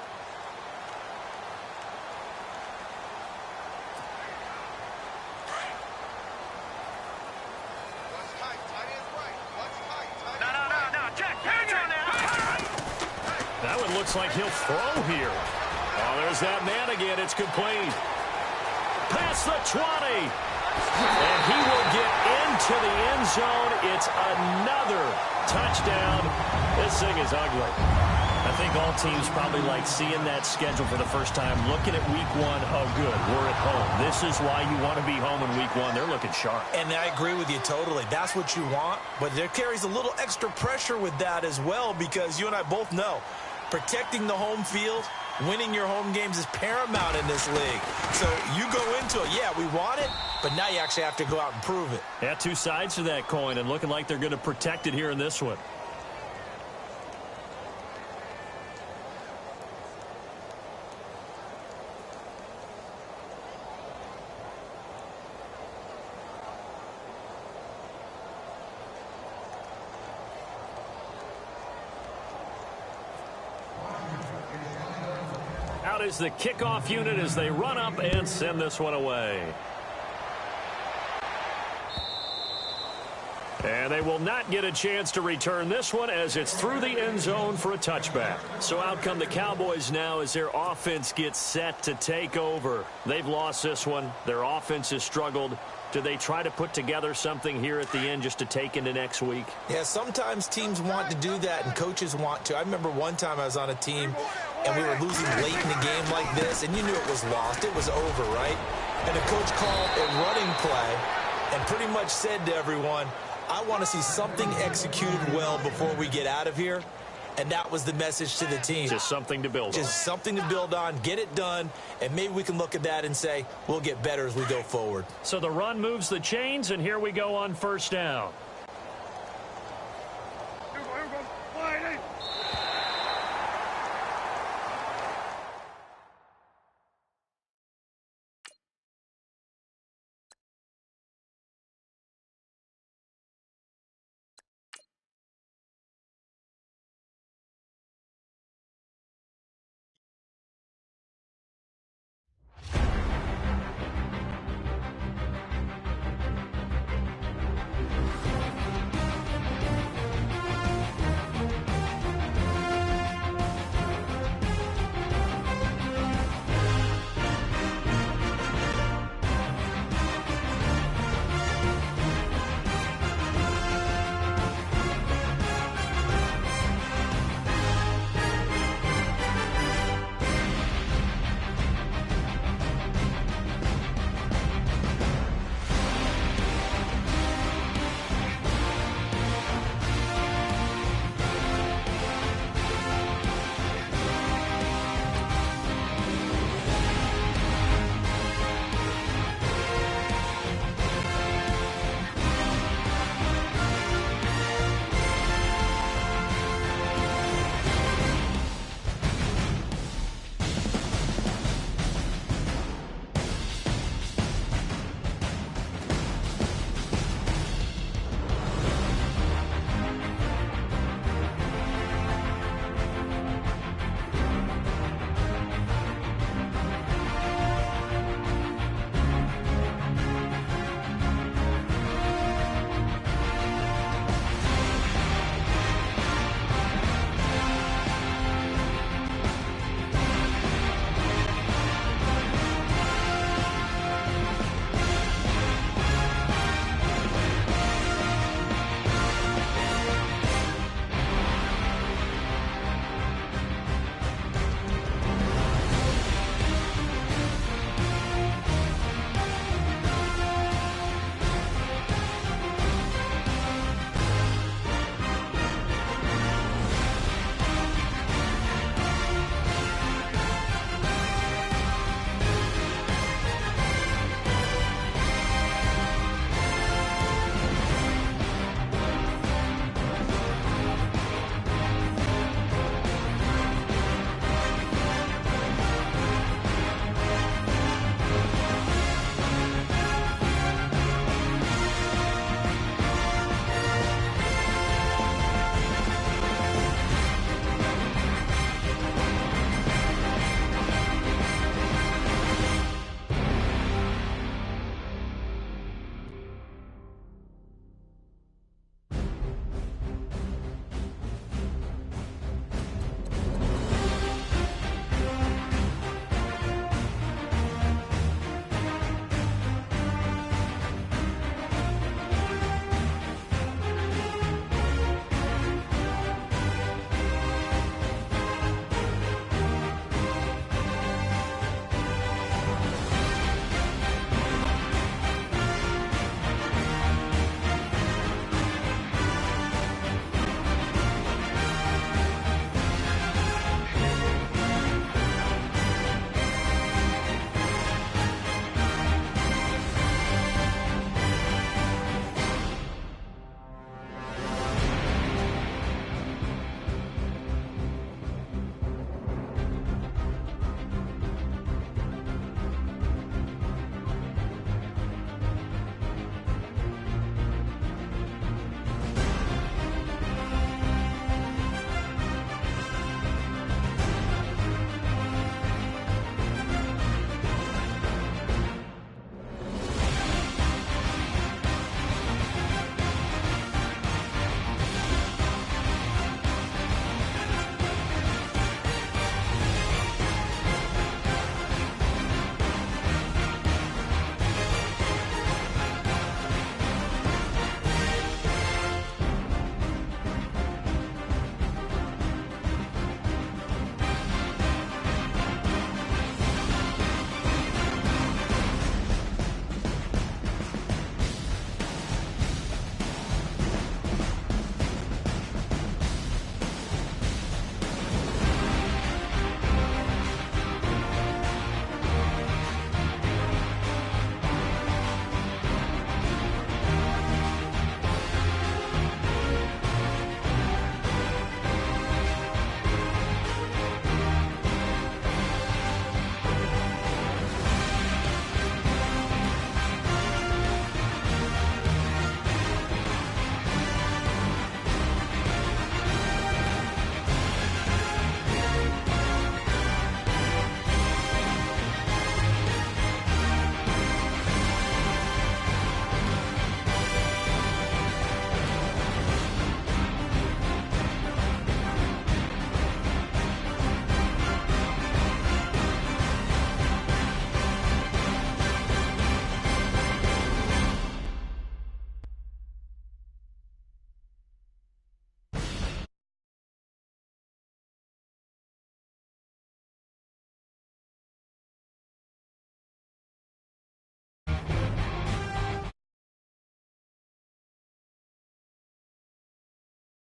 Looks like he'll throw here. Oh, there's that man again. It's complete. Past the 20. And he will get into the end zone. It's another touchdown. This thing is ugly. I think all teams probably like seeing that schedule for the first time, looking at week 1. Oh, good, we're at home. This is why you want to be home in week 1. They're looking sharp. And I agree with you totally. That's what you want. But there carries a little extra pressure with that as well, because you and I both know protecting the home field, winning your home games is paramount in this league. So you go into it, yeah, we want it, but now you actually have to go out and prove it. Yeah, 2 sides to that coin, and looking like they're going to protect it here in this one. Out is the kickoff unit as they run up and send this one away. And they will not get a chance to return this one as it's through the end zone for a touchback. So out come the Cowboys now as their offense gets set to take over. They've lost this one. Their offense has struggled. Do they try to put together something here at the end just to take into next week? Yeah, sometimes teams want to do that and coaches want to. I remember one time I was on a team and we were losing late in a game like this, and you knew it was lost. It was over, right? And the coach called a running play and pretty much said to everyone, I want to see something executed well before we get out of here. And that was the message to the team. Just something to build on. Just something to build on, get it done, and maybe we can look at that and say, we'll get better as we go forward. So the run moves the chains, and here we go on first down.